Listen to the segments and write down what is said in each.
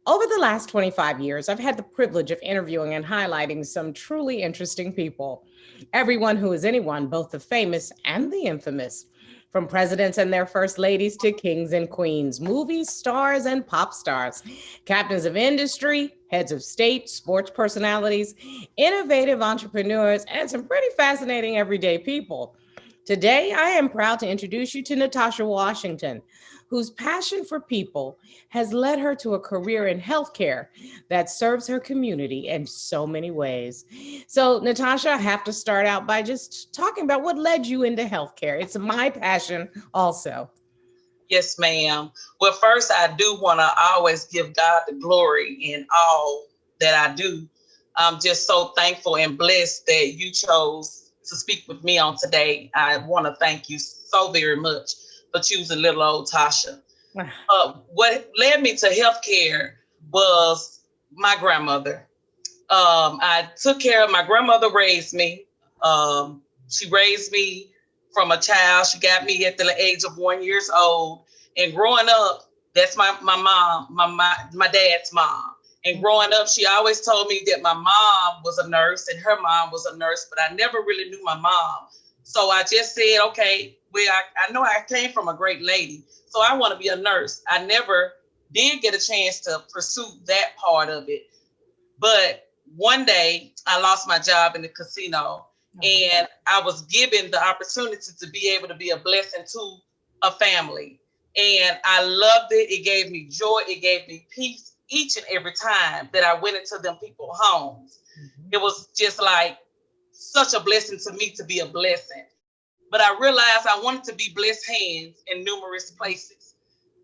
Over the last 25 years, I've had the privilege of interviewing and highlighting some truly interesting people. Everyone who is anyone, both the famous and the infamous. From presidents and their first ladies to kings and queens, movie stars and pop stars, captains of industry, heads of state, sports personalities, innovative entrepreneurs, and some pretty fascinating everyday people. Today, I am proud to introduce you to Natasha Washington, whose passion for people has led her to a career in healthcare that serves her community in so many ways. So, Natasha, I have to start out by just talking about what led you into healthcare. It's my passion also. Yes, ma'am. Well, first, I do want to always give God the glory in all that I do. I'm just so thankful and blessed that you chose to speak with me on today. I want to thank you so very much for choosing little old Tasha. What led me to healthcare was my grandmother. I took care of my grandmother, raised me. She raised me from a child. She got me at the age of 1 year old. And growing up, that's my mom, my dad's mom. And growing up, she always told me that my mom was a nurse and her mom was a nurse, but I never really knew my mom. So I just said, okay, well, I know I came from a great lady, so I want to be a nurse. I never did get a chance to pursue that part of it. But one day I lost my job in the casino and I was given the opportunity to be able to be a blessing to a family. And I loved it. It gave me joy. It gave me peace each and every time that I went into them people's homes. It was just like such a blessing to me to be a blessing. But I realized I wanted to be blessed hands in numerous places.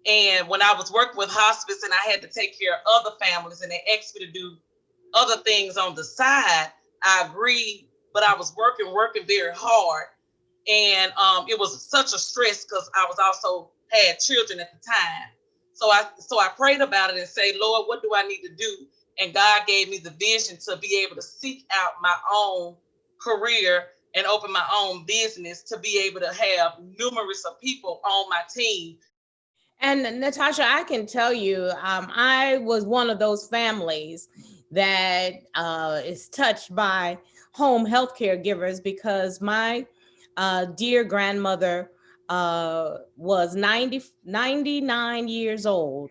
And when I was working with hospice and I had to take care of other families and they asked me to do other things on the side, I agreed, but I was working very hard. And it was such a stress because I was also had children at the time. So I prayed about it and say, Lord, what do I need to do? And God gave me the vision to be able to seek out my own career and open my own business to be able to have numerous of people on my team. And Natasha, I can tell you, I was one of those families that is touched by home health care givers because my dear grandmother was 99 years old,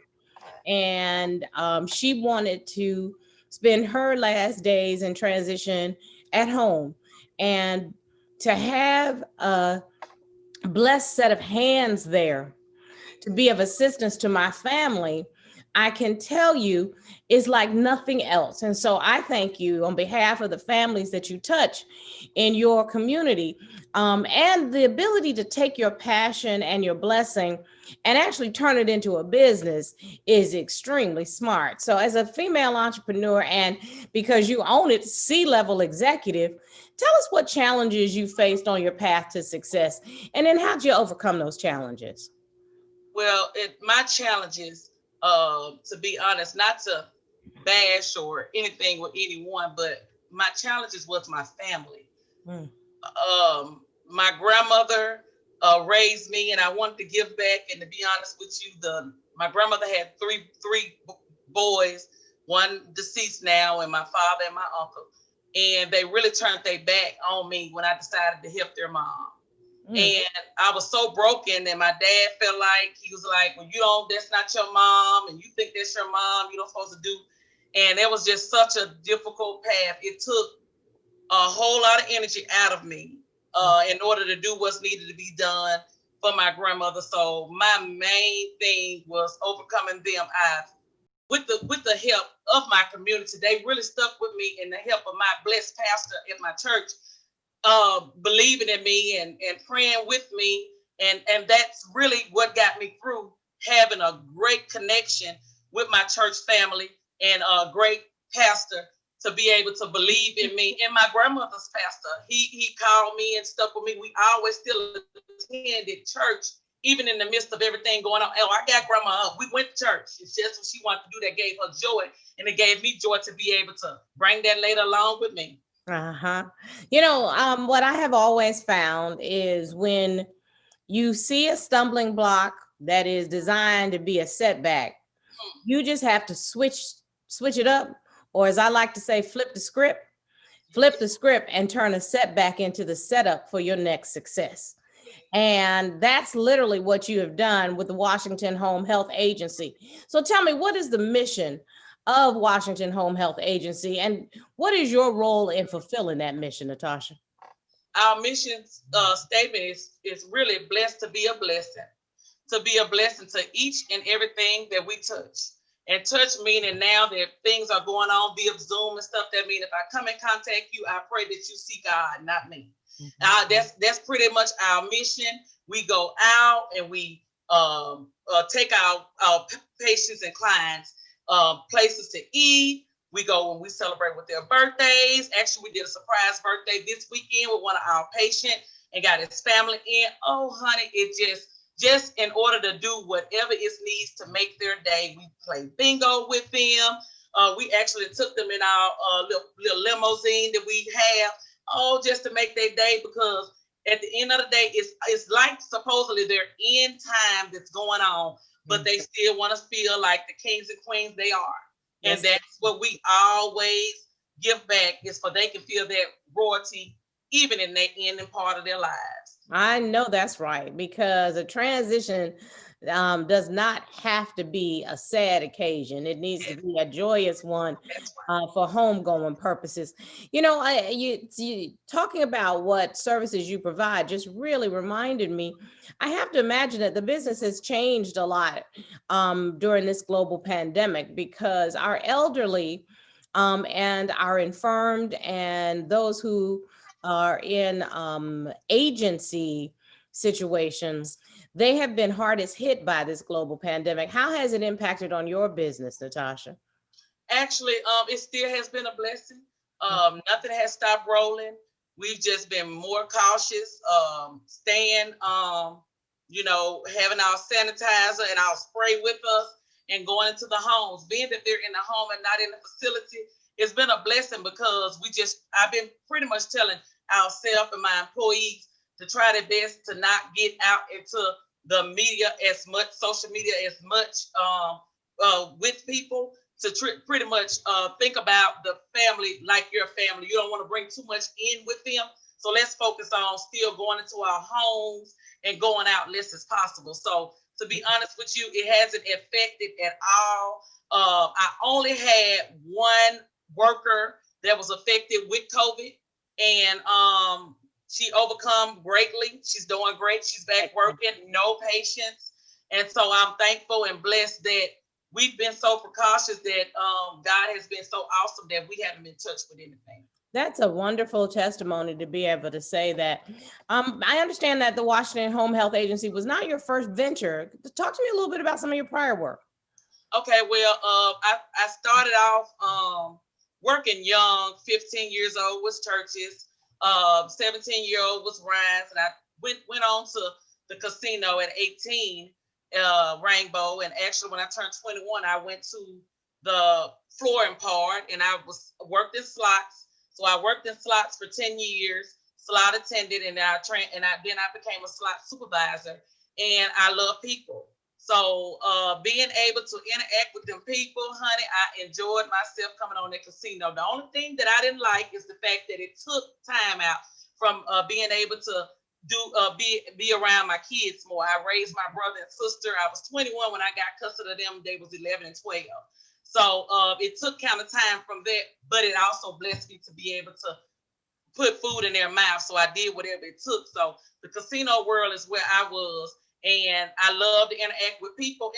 and she wanted to spend her last days in transition at home. And to have a blessed set of hands there to be of assistance to my family, I can tell you is like nothing else. And so I thank you on behalf of the families that you touch in your community, and the ability to take your passion and your blessing and actually turn it into a business is extremely smart. So as a female entrepreneur, and because you own it, C-level executive, tell us what challenges you faced on your path to success, and then how'd you overcome those challenges? Well, my challenges, to be honest, not to bash or anything with anyone, but my challenges was my family. Mm. My grandmother raised me, and I wanted to give back. And to be honest with you, the my grandmother had three boys, one deceased now, and my father and my uncle, and they really turned their back on me when I decided to help their mom. Mm. And I was so broken, and my dad felt like he was like, "Well, you don't. That's not your mom, and you think that's your mom. You don't supposed to do." And it was just such a difficult path. It took a whole lot of energy out of me in order to do what's needed to be done for my grandmother. So my main thing was overcoming them. I with the help of my community, they really stuck with me, and the help of my blessed pastor at my church, believing in me and praying with me. And that's really what got me through having a great connection with my church family and a great pastor to be able to believe in me. And my grandmother's pastor, he called me and stuck with me. We always still attended church, even in the midst of everything going on. Oh, I got grandma up. We went to church. It's just what she wanted to do that gave her joy. And it gave me joy to be able to bring that later along with me. Uh-huh. What I have always found is when you see a stumbling block that is designed to be a setback, You just have to switch it up, or as I like to say, flip the script and turn a setback into the setup for your next success. And that's literally what you have done with the Washington Home Health Agency. So tell me, what is the mission of Washington Home Health Agency, and what is your role in fulfilling that mission, Natasha? Our mission statement is really blessed to be a blessing, to be a blessing to each and everything that we touch. And touch meaning now that things are going on via Zoom and stuff. That means if I come in contact you, I pray that you see God, not me. That's pretty much our mission. We go out and we take our patients and clients places to eat. We go when we celebrate with their birthdays. Actually, we did a surprise birthday this weekend with one of our patients and got his family in. Oh, honey, it just in order to do whatever it needs to make their day. We play bingo with them. We actually took them in our little limousine that we have, just to make their day, because at the end of the day, it's like supposedly their end time that's going on, but they still want to feel like the kings and queens they are. And that's what we always give back, is for they can feel that royalty even in their ending part of their lives. I know that's right, because a transition does not have to be a sad occasion. It needs to be a joyous one for homegoing purposes. You talking about what services you provide just really reminded me. I have to imagine that the business has changed a lot during this global pandemic, because our elderly and our infirmed and those who are in agency situations, they have been hardest hit by this global pandemic. How has it impacted on your business, Natasha? Actually, it still has been a blessing. Nothing has stopped rolling. We've just been more cautious, staying, having our sanitizer and our spray with us and going into the homes. Being that they're in the home and not in the facility, it's been a blessing, because I've been pretty much telling ourselves and my employees to try their best to not get out into the media as much, social media as much with people, to pretty much think about the family like your family. You don't want to bring too much in with them. So let's focus on still going into our homes and going out less as possible. So to be honest with you, it hasn't affected at all. I only had one worker that was affected with COVID, and she overcome greatly. She's doing great. She's back working, no patients. And so I'm thankful and blessed that we've been so precautious, that God has been so awesome that we haven't been touched with anything. That's a wonderful testimony to be able to say that. I understand that the Washington Home Health Agency was not your first venture. Talk to me a little bit about some of your prior work. Okay, well, I started off working young, 15 years old was churches, 17-year-old was Ryan's, and I went on to the casino at 18, Rainbow, and actually when I turned 21, I went to the flooring part, and I worked in slots. So I worked in slots for 10 years, slot attendant, and then I became a slot supervisor, and I love people. So being able to interact with them people, honey, I enjoyed myself coming on that casino. The only thing that I didn't like is the fact that it took time out from being able to be around my kids more. I raised my brother and sister. I was 21 when I got custody of them. They was 11 and 12. So it took kind of time from that, but it also blessed me to be able to put food in their mouth. So I did whatever it took. So the casino world is where I was, and I love to interact with people,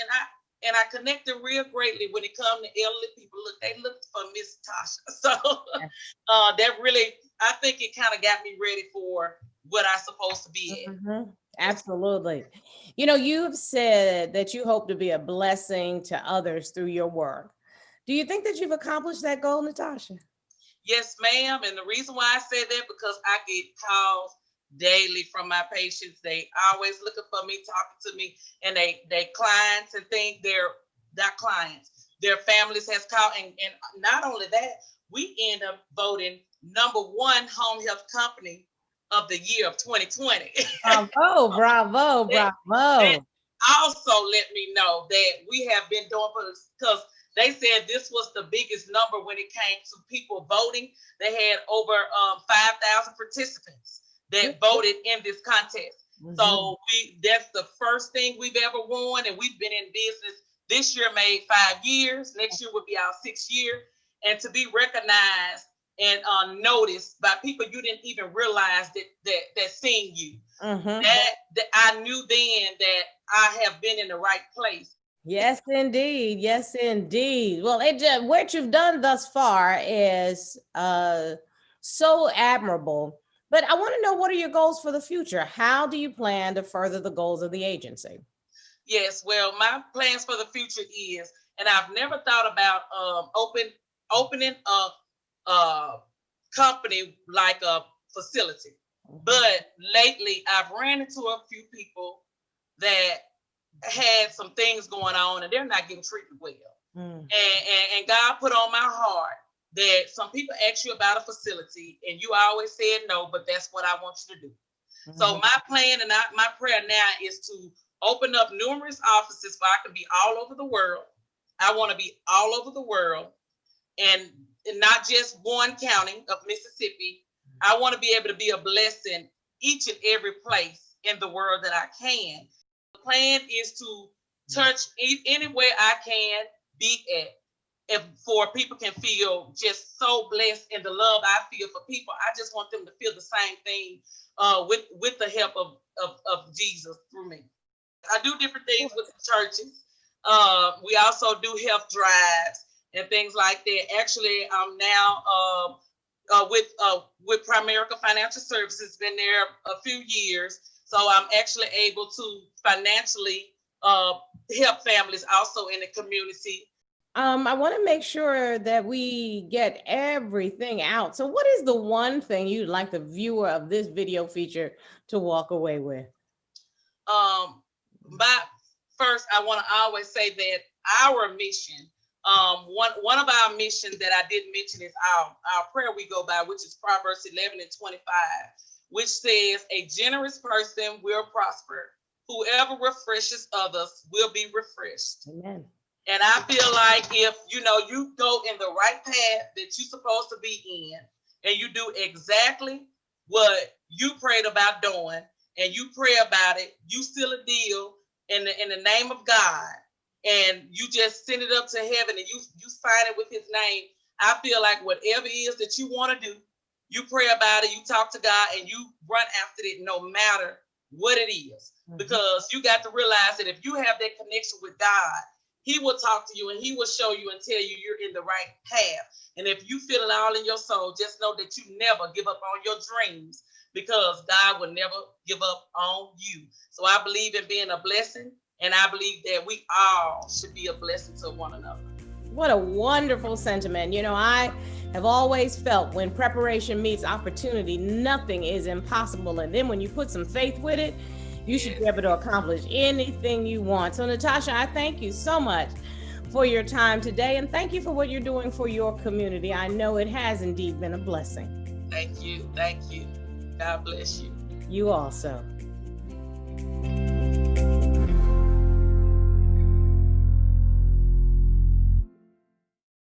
and I connected real greatly when it comes to elderly people. They looked for Miss Tasha. So that really, I think it kind of got me ready for what I'm supposed to be in. Mm-hmm. Absolutely. You've said that you hope to be a blessing to others through your work. Do you think that you've accomplished that goal, Natasha? Yes, ma'am. And the reason why I say that, because I get calls daily from my patients. They always looking for me, talking to me, and they clients and things. They're not clients. Their families has called, and not only that, we end up voting #1 home health company of the year of 2020. Bravo. also let me know that we have been doing for this, because they said this was the biggest number when it came to people voting. They had over 5,000 participants that voted in this contest. Mm-hmm. So that's the first thing we've ever won, and we've been in business. This year made 5 years. Next year will be our 6th year. And to be recognized and noticed by people you didn't even realize that seen you. Mm-hmm. That I knew then that I have been in the right place. Yes, indeed. Yes, indeed. Well, what you've done thus far is so admirable. But I want to know, what are your goals for the future? How do you plan to further the goals of the agency? Yes, well, my plans for the future is, and I've never thought about opening a company like a facility. But lately, I've ran into a few people that had some things going on, and they're not getting treated well. And God put on my heart that some people ask you about a facility, and you always said no, but that's what I want you to do. So my plan and my prayer now is to open up numerous offices where I can be all over the world. I want to be all over the world, and not just one county of Mississippi. I want to be able to be a blessing each and every place in the world that I can. The plan is to touch anywhere I can be at, for people can feel just so blessed in the love I feel for people. I just want them to feel the same thing with the help of Jesus through me. I do different things with the churches. We also do health drives and things like that. Actually, I'm now with Primerica Financial Services, been there a few years. So I'm actually able to financially help families also in the community. I want to make sure that we get everything out. So what is the one thing you'd like the viewer of this video feature to walk away with? First, I want to always say that our mission, one of our missions that I didn't mention is our prayer we go by, which is Proverbs 11:25, which says, a generous person will prosper. Whoever refreshes others will be refreshed. Amen. And I feel like if you go in the right path that you're supposed to be in, and you do exactly what you prayed about doing, and you pray about it, you seal a deal in the name of God, and you just send it up to heaven, and you sign it with his name. I feel like whatever it is that you want to do, you pray about it, you talk to God, and you run after it no matter what it is. Mm-hmm. Because you got to realize that if you have that connection with God, he will talk to you and he will show you and tell you you're in the right path. And if you feel it all in your soul, just know that you never give up on your dreams, because God will never give up on you. So I believe in being a blessing, and I believe that we all should be a blessing to one another. What a wonderful sentiment. I have always felt when preparation meets opportunity, nothing is impossible. And then when you put some faith with it, you should be able to accomplish anything you want. So Natasha, I thank you so much for your time today, and thank you for what you're doing for your community. I know it has indeed been a blessing. Thank you. Thank you. God bless you. You also.